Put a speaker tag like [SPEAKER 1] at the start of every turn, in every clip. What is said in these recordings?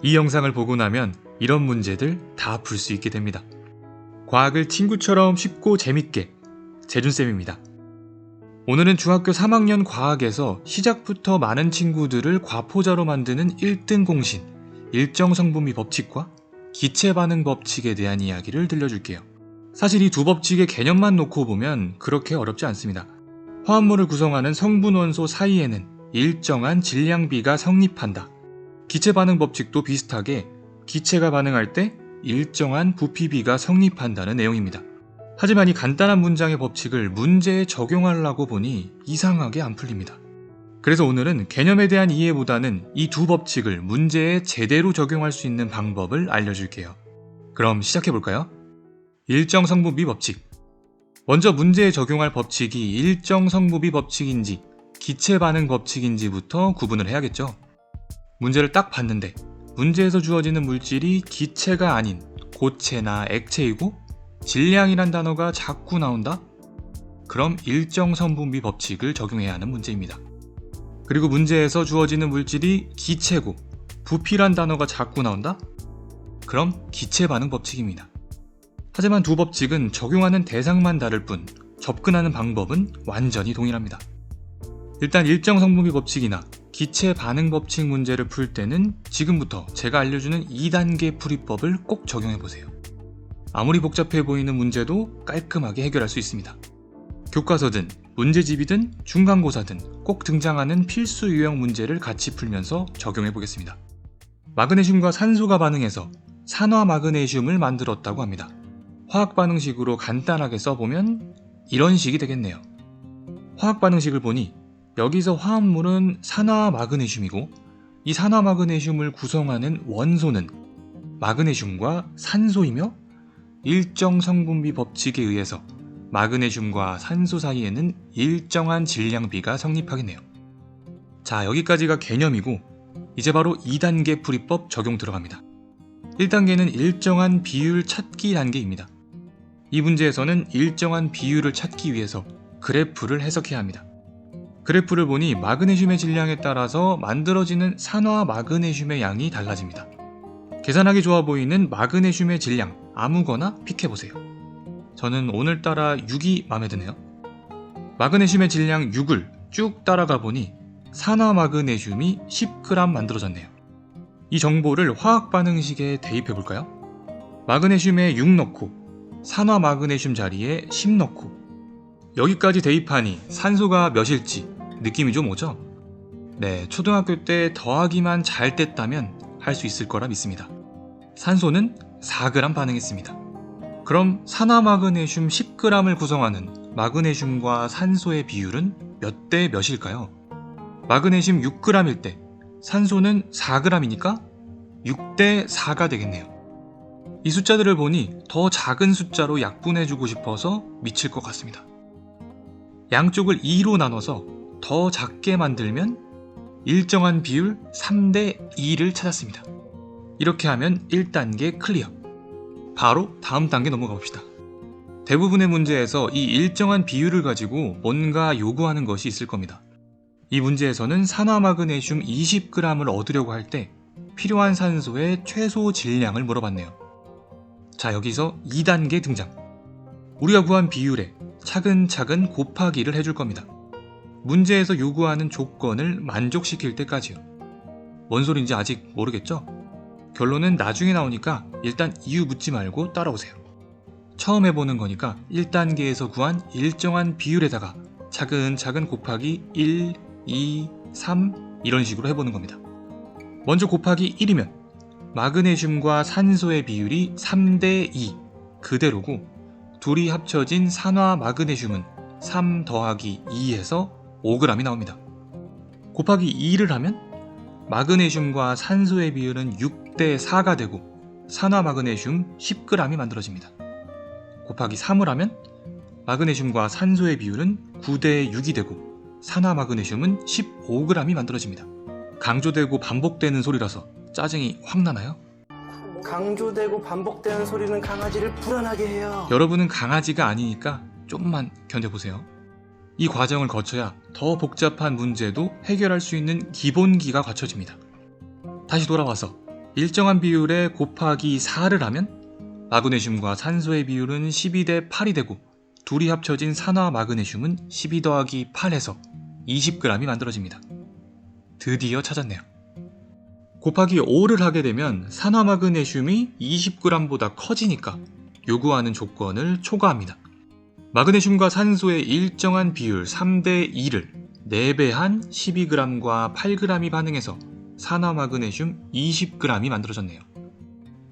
[SPEAKER 1] 이 영상을 보고 나면 이런 문제들 다 풀 수 있게 됩니다. 과학을 친구처럼 쉽고 재밌게, 재준쌤입니다. 오늘은 중학교 3학년 과학에서 시작부터 많은 친구들을 과포자로 만드는 1등 공신, 일정성분비 법칙과 기체반응 법칙에 대한 이야기를 들려줄게요. 사실 이 두 법칙의 개념만 놓고 보면 그렇게 어렵지 않습니다. 화합물을 구성하는 성분 원소 사이에는 일정한 질량비가 성립한다. 기체반응 법칙도 비슷하게 기체가 반응할 때 일정한 부피비가 성립한다는 내용입니다. 하지만 이 간단한 문장의 법칙을 문제에 적용하려고 보니 이상하게 안 풀립니다. 그래서 오늘은 개념에 대한 이해보다는 이 두 법칙을 문제에 제대로 적용할 수 있는 방법을 알려줄게요. 그럼 시작해볼까요? 일정성분비 법칙. 먼저 문제에 적용할 법칙이 일정성분비 법칙인지 기체반응 법칙인지부터 구분을 해야겠죠. 문제를 딱 봤는데 문제에서 주어지는 물질이 기체가 아닌 고체나 액체이고 질량이란 단어가 자꾸 나온다? 그럼 일정성분비 법칙을 적용해야 하는 문제입니다. 그리고 문제에서 주어지는 물질이 기체고 부피란 단어가 자꾸 나온다? 그럼 기체반응 법칙입니다. 하지만 두 법칙은 적용하는 대상만 다를 뿐 접근하는 방법은 완전히 동일합니다. 일단 일정성분비 법칙이나 기체반응 법칙 문제를 풀 때는 지금부터 제가 알려주는 2단계 풀이법을 꼭 적용해보세요. 아무리 복잡해 보이는 문제도 깔끔하게 해결할 수 있습니다. 교과서든 문제집이든 중간고사든 꼭 등장하는 필수 유형 문제를 같이 풀면서 적용해보겠습니다. 마그네슘과 산소가 반응해서 산화 마그네슘을 만들었다고 합니다. 화학 반응식으로 간단하게 써보면 이런 식이 되겠네요. 화학 반응식을 보니 여기서 화합물은 산화 마그네슘이고 이 산화 마그네슘을 구성하는 원소는 마그네슘과 산소이며 일정 성분비 법칙에 의해서 마그네슘과 산소 사이에는 일정한 질량비가 성립하겠네요. 자, 여기까지가 개념이고 이제 바로 2단계 풀이법 적용 들어갑니다. 1단계는 일정한 비율 찾기 단계입니다. 이 문제에서는 일정한 비율을 찾기 위해서 그래프를 해석해야 합니다. 그래프를 보니 마그네슘의 질량에 따라서 만들어지는 산화 마그네슘의 양이 달라집니다. 계산하기 좋아 보이는 마그네슘의 질량 아무거나 픽해보세요. 저는 오늘따라 6이 마음에 드네요. 마그네슘의 질량 6을 쭉 따라가 보니 산화 마그네슘이 10g 만들어졌네요. 이 정보를 화학 반응식에 대입해볼까요? 마그네슘에 6 넣고 산화 마그네슘 자리에 10 넣고 여기까지 대입하니 산소가 몇일지 느낌이 좀 오죠? 네, 초등학교 때 더하기만 잘 뗐다면 할 수 있을 거라 믿습니다. 산소는 4g 반응했습니다. 그럼 산화 마그네슘 10g을 구성하는 마그네슘과 산소의 비율은 몇 대 몇일까요? 마그네슘 6g일 때 산소는 4g이니까 6대 4가 되겠네요. 이 숫자들을 보니 더 작은 숫자로 약분해주고 싶어서 미칠 것 같습니다. 양쪽을 2로 나눠서 더 작게 만들면 일정한 비율 3대 2를 찾았습니다. 이렇게 하면 1단계 클리어. 바로 다음 단계 넘어가 봅시다. 대부분의 문제에서 이 일정한 비율을 가지고 뭔가 요구하는 것이 있을 겁니다. 이 문제에서는 산화 마그네슘 20g을 얻으려고 할 때 필요한 산소의 최소 질량을 물어봤네요. 자, 여기서 2단계 등장. 우리가 구한 비율에 차근차근 곱하기를 해줄 겁니다. 문제에서 요구하는 조건을 만족시킬 때까지요. 뭔 소린지 아직 모르겠죠? 결론은 나중에 나오니까 일단 이유 묻지 말고 따라오세요. 처음 해보는 거니까 1단계에서 구한 일정한 비율에다가 차근차근 곱하기 1, 2, 3 이런 식으로 해보는 겁니다. 먼저 곱하기 1이면 마그네슘과 산소의 비율이 3대 2 그대로고 둘이 합쳐진 산화 마그네슘은 3 더하기 2에서 5g이 나옵니다. 곱하기 2를 하면 마그네슘과 산소의 비율은 6대 4가 되고 산화 마그네슘 10g이 만들어집니다. 곱하기 3을 하면 마그네슘과 산소의 비율은 9대 6이 되고 산화 마그네슘은 15g이 만들어집니다. 강조되고 반복되는 소리라서 짜증이 확 나나요?
[SPEAKER 2] 강조되고 반복되는 소리는 강아지를 불안하게 해요.
[SPEAKER 1] 여러분은 강아지가 아니니까 좀만 견뎌보세요. 이 과정을 거쳐야 더 복잡한 문제도 해결할 수 있는 기본기가 갖춰집니다. 다시 돌아와서 일정한 비율에 곱하기 4를 하면 마그네슘과 산소의 비율은 12대 8이 되고 둘이 합쳐진 산화 마그네슘은 12 더하기 8해서 20g이 만들어집니다. 드디어 찾았네요. 곱하기 5를 하게 되면 산화 마그네슘이 20g보다 커지니까 요구하는 조건을 초과합니다. 마그네슘과 산소의 일정한 비율 3대 2를 4배한 12g과 8g이 반응해서 산화 마그네슘 20g이 만들어졌네요.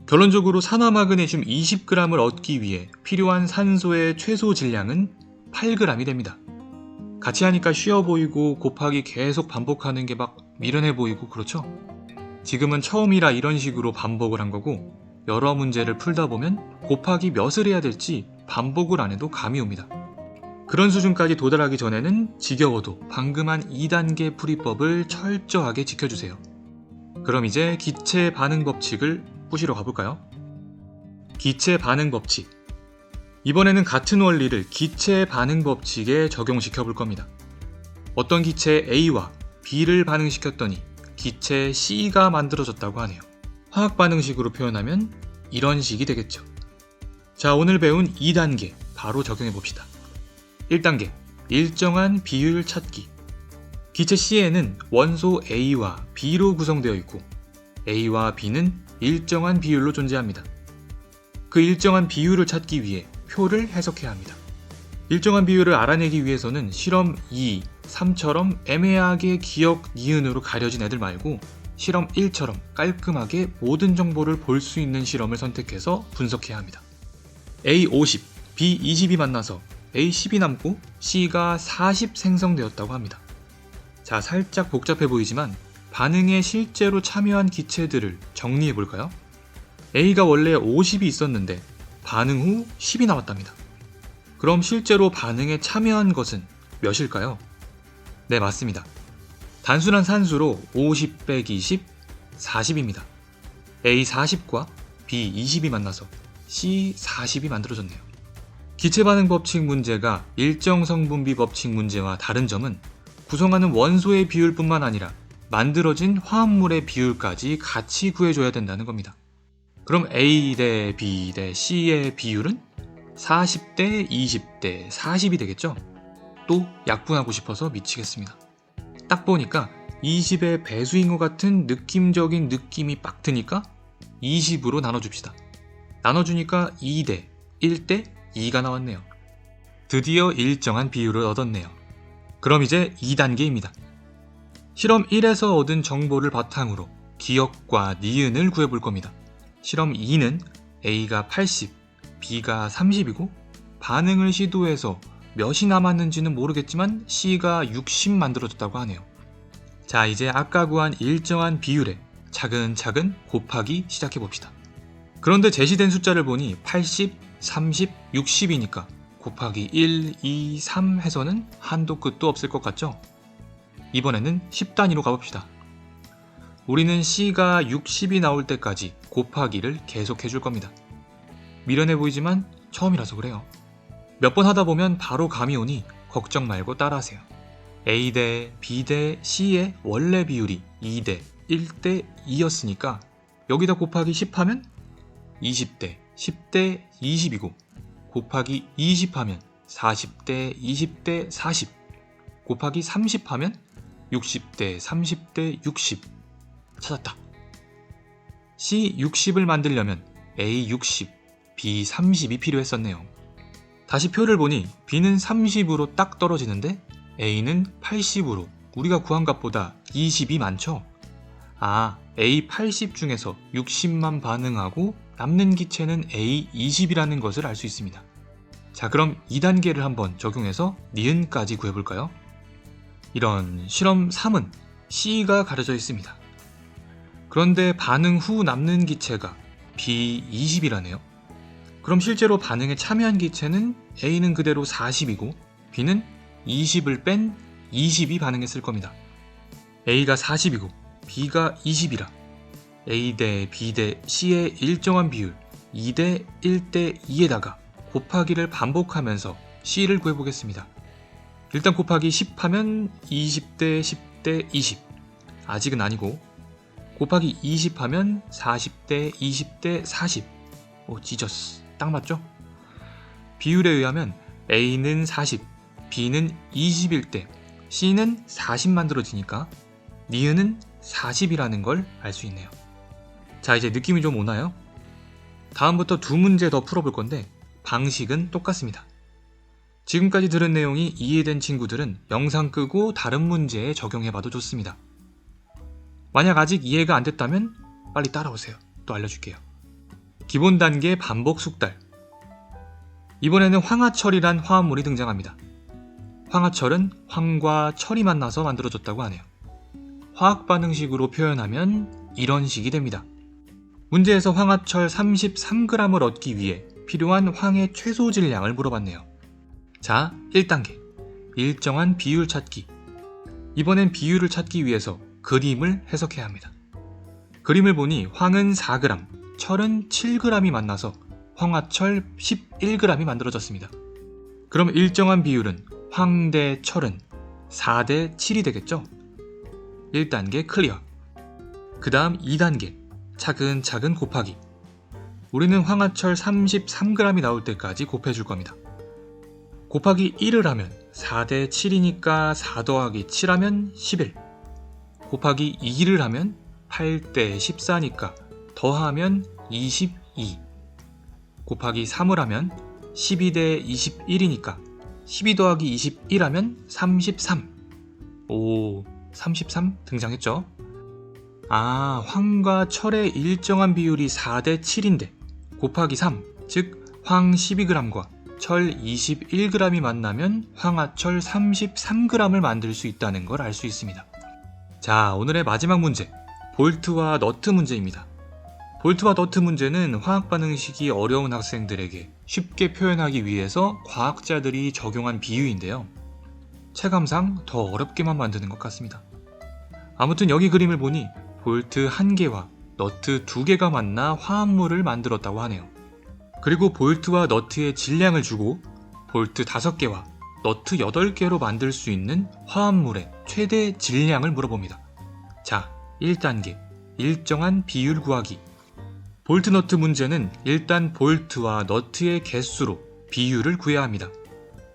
[SPEAKER 1] 결론적으로 산화 마그네슘 20g을 얻기 위해 필요한 산소의 최소 질량은 8g이 됩니다. 같이 하니까 쉬워 보이고 곱하기 계속 반복하는 게 막 미련해 보이고 그렇죠? 지금은 처음이라 이런 식으로 반복을 한 거고 여러 문제를 풀다 보면 곱하기 몇을 해야 될지 반복을 안 해도 감이 옵니다. 그런 수준까지 도달하기 전에는 지겨워도 방금 한 2단계 풀이법을 철저하게 지켜주세요. 그럼 이제 기체 반응 법칙을 pu시러 가볼까요? 기체 반응 법칙. 이번에는 같은 원리를 기체 반응 법칙에 적용시켜 볼 겁니다. 어떤 기체 A와 B를 반응시켰더니 기체 C가 만들어졌다고 하네요. 화학 반응식으로 표현하면 이런 식이 되겠죠. 자, 오늘 배운 2단계 바로 적용해 봅시다. 1단계, 일정한 비율 찾기. 기체 C에는 원소 A와 B로 구성되어 있고 A와 B는 일정한 비율로 존재합니다. 그 일정한 비율을 찾기 위해 표를 해석해야 합니다. 일정한 비율을 알아내기 위해서는 실험 2, 3처럼 애매하게 기억, 니은으로 가려진 애들 말고 실험 1처럼 깔끔하게 모든 정보를 볼 수 있는 실험을 선택해서 분석해야 합니다. A50, B20이 만나서 A10이 남고 C가 40 생성되었다고 합니다. 자, 살짝 복잡해 보이지만 반응에 실제로 참여한 기체들을 정리해 볼까요? A가 원래 50이 있었는데 반응 후 10이 나왔답니다. 그럼 실제로 반응에 참여한 것은 몇일까요? 네, 맞습니다. 단순한 산수로 50 빼기 20, 40입니다. A40과 B20이 만나서 C40이 만들어졌네요. 기체 반응 법칙 문제가 일정 성분비 법칙 문제와 다른 점은 구성하는 원소의 비율뿐만 아니라 만들어진 화합물의 비율까지 같이 구해줘야 된다는 겁니다. 그럼 A 대 B 대 C의 비율은 40대 20대 40이 되겠죠? 또 약분하고 싶어서 미치겠습니다. 딱 보니까 20의 배수인 것 같은 느낌적인 느낌이 빡 드니까 20으로 나눠줍시다. 나눠주니까 2대 1대 2가 나왔네요. 드디어 일정한 비율을 얻었네요. 그럼 이제 2단계입니다. 실험 1에서 얻은 정보를 바탕으로 기억과 니은을 구해볼 겁니다. 실험 2는 A가 80, B가 30이고 반응을 시도해서 몇이 남았는지는 모르겠지만 C가 60 만들어졌다고 하네요. 자, 이제 아까 구한 일정한 비율에 차근차근 곱하기 시작해봅시다. 그런데 제시된 숫자를 보니 80, 30, 60이니까 곱하기 1, 2, 3 해서는 한도 끝도 없을 것 같죠? 이번에는 10단위로 가봅시다. 우리는 C가 60이 나올 때까지 곱하기를 계속 해줄 겁니다. 미련해 보이지만 처음이라서 그래요. 몇 번 하다 보면 바로 감이 오니 걱정 말고 따라하세요. A 대 B 대 C의 원래 비율이 2대 1대 2였으니까 여기다 곱하기 10 하면 20대 10대 20이고 곱하기 20 하면 40대 20대 40 곱하기 30 하면 60대 30대 60 찾았다. C 60을 만들려면 A 60, B 30이 필요했었네요. 다시 표를 보니 B는 30으로 딱 떨어지는데 A는 80으로 우리가 구한 값보다 20이 많죠? 아, A 80 중에서 60만 반응하고 남는 기체는 A 20이라는 것을 알 수 있습니다. 자, 그럼 2단계를 한번 적용해서 니은까지 구해볼까요? 이런 실험 3은 C가 가려져 있습니다. 그런데 반응 후 남는 기체가 B20이라네요. 그럼 실제로 반응에 참여한 기체는 A는 그대로 40이고 B는 20을 뺀 20이 반응했을 겁니다. A가 40이고 B가 20이라 A 대 B 대 C의 일정한 비율 2대 1대 2에다가 곱하기를 반복하면서 C를 구해보겠습니다. 일단 곱하기 10 하면 20대 10대 20 아직은 아니고 곱하기 20 하면 40대 20대 40. 오, 지저스. 딱 맞죠? 비율에 의하면 A는 40, B는 21일 때 C는 40 만들어지니까 니은은 40이라는 걸 알 수 있네요. 자, 이제 느낌이 좀 오나요? 다음부터 두 문제 더 풀어볼 건데 방식은 똑같습니다. 지금까지 들은 내용이 이해된 친구들은 영상 끄고 다른 문제에 적용해봐도 좋습니다. 만약 아직 이해가 안 됐다면 빨리 따라오세요. 또 알려줄게요. 기본 단계 반복 숙달. 이번에는 황화철이란 화합물이 등장합니다. 황화철은 황과 철이 만나서 만들어졌다고 하네요. 화학 반응식으로 표현하면 이런 식이 됩니다. 문제에서 황화철 33g을 얻기 위해 필요한 황의 최소 질량을 물어봤네요. 자, 1단계. 일정한 비율 찾기. 이번엔 비율을 찾기 위해서 그림을 해석해야 합니다. 그림을 보니 황은 4g, 철은 7g이 만나서 황화철 11g이 만들어졌습니다. 그럼 일정한 비율은 황 대 철은 4 대 7이 되겠죠? 1단계 클리어. 그 다음 2단계 차근차근 곱하기. 우리는 황화철 33g이 나올 때까지 곱해줄 겁니다. 곱하기 1을 하면 4 대 7이니까 4 더하기 7 하면 11. 곱하기 2를 하면 8 대 14니까 더하면 22. 곱하기 3을 하면 12 대 21이니까 12 더하기 21 하면 33. 오, 33 등장했죠? 아, 황과 철의 일정한 비율이 4 대 7인데 곱하기 3, 즉 황 12g과 철 21g이 만나면 황화철 33g을 만들 수 있다는 걸 알 수 있습니다. 자, 오늘의 마지막 문제, 볼트와 너트 문제입니다. 볼트와 너트 문제는 화학 반응식이 어려운 학생들에게 쉽게 표현하기 위해서 과학자들이 적용한 비유인데요. 체감상 더 어렵게만 만드는 것 같습니다. 아무튼 여기 그림을 보니 볼트 1개와 너트 2개가 만나 화합물을 만들었다고 하네요. 그리고 볼트와 너트의 질량을 주고 볼트 5개와 너트 8개로 만들 수 있는 화합물의 최대 질량을 물어봅니다. 자, 1단계 일정한 비율 구하기. 볼트 너트 문제는 일단 볼트와 너트의 개수로 비율을 구해야 합니다.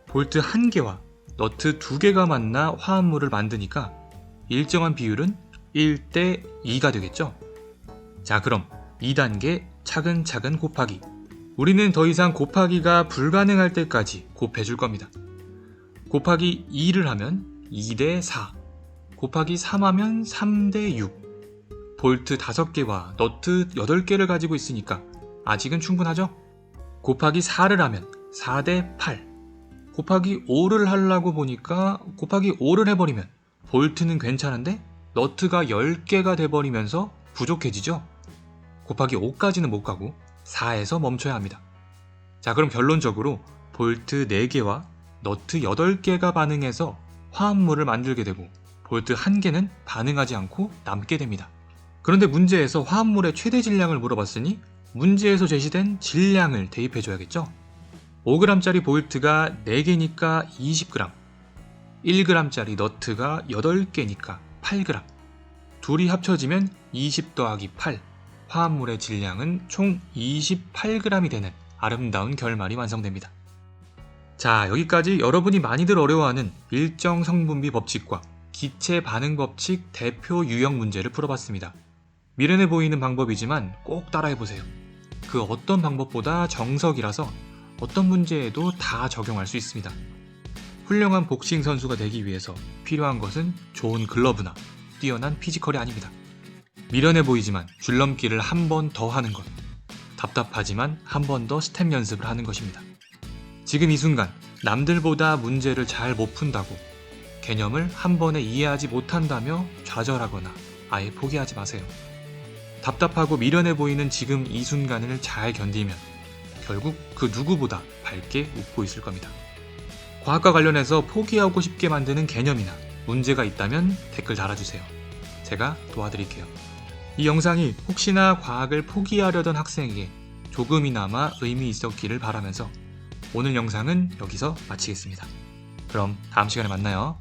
[SPEAKER 1] 볼트 1개와 너트 2개가 만나 화합물을 만드니까 일정한 비율은 1대 2가 되겠죠? 자, 그럼 2단계 차근차근 곱하기. 우리는 더 이상 곱하기가 불가능할 때까지 곱해줄 겁니다. 곱하기 2를 하면 2대 4, 곱하기 3 하면 3대 6. 볼트 5개와 너트 8개를 가지고 있으니까 아직은 충분하죠? 곱하기 4를 하면 4대 8. 곱하기 5를 하려고 보니까 곱하기 5를 해버리면 볼트는 괜찮은데 너트가 10개가 돼버리면서 부족해지죠? 곱하기 5까지는 못 가고 4에서 멈춰야 합니다. 자, 그럼 결론적으로 볼트 4개와 너트 8개가 반응해서 화합물을 만들게 되고 볼트 1개는 반응하지 않고 남게 됩니다. 그런데 문제에서 화합물의 최대 질량을 물어봤으니 문제에서 제시된 질량을 대입해줘야겠죠? 5g짜리 볼트가 4개니까 20g, 1g짜리 너트가 8개니까 8g, 둘이 합쳐지면 20 더하기 8, 화합물의 질량은 총 28g이 되는 아름다운 결말이 완성됩니다. 자, 여기까지 여러분이 많이들 어려워하는 일정 성분비 법칙과 기체 반응 법칙 대표 유형 문제를 풀어봤습니다. 미련해 보이는 방법이지만 꼭 따라해보세요. 그 어떤 방법보다 정석이라서 어떤 문제에도 다 적용할 수 있습니다. 훌륭한 복싱 선수가 되기 위해서 필요한 것은 좋은 글러브나 뛰어난 피지컬이 아닙니다. 미련해 보이지만 줄넘기를 한 번 더 하는 것, 답답하지만 한 번 더 스텝 연습을 하는 것입니다. 지금 이 순간 남들보다 문제를 잘 못 푼다고 개념을 한 번에 이해하지 못한다며 좌절하거나 아예 포기하지 마세요. 답답하고 미련해 보이는 지금 이 순간을 잘 견디면 결국 그 누구보다 밝게 웃고 있을 겁니다. 과학과 관련해서 포기하고 싶게 만드는 개념이나 문제가 있다면 댓글 달아주세요. 제가 도와드릴게요. 이 영상이 혹시나 과학을 포기하려던 학생에게 조금이나마 의미 있었기를 바라면서 오늘 영상은 여기서 마치겠습니다. 그럼 다음 시간에 만나요.